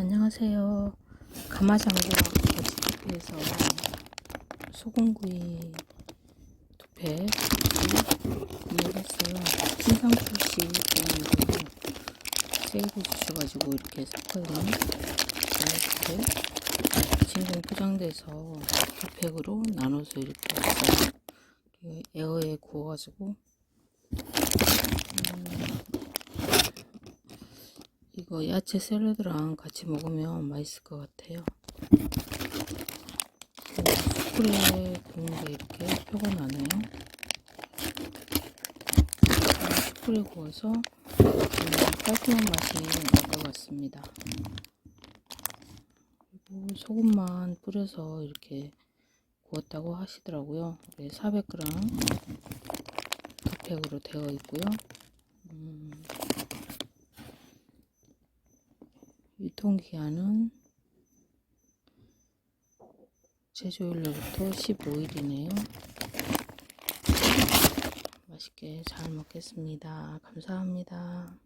안녕하세요. 가마장과 거치대피에서 소금구이 2팩 구매했어요. 신상 출시 기념으로 세일해 주셔가지고 이렇게 샀거든요. 이렇게 진공 포장돼서 2팩으로 나눠서 이렇게 했어요. 에어에 구워가지고 이거 야채 샐러드랑 같이 먹으면 맛있을 것 같아요. 숯불에 구운 게 이렇게 표가 나네요. 숯불에 구워서 깔끔한 맛이 날 것 같습니다. 그리고 소금만 뿌려서 이렇게 구웠다고 하시더라고요. 400g 2팩으로 되어 있고요. 유통기한은 제조일로부터 15일이네요. 맛있게 잘 먹겠습니다. 감사합니다.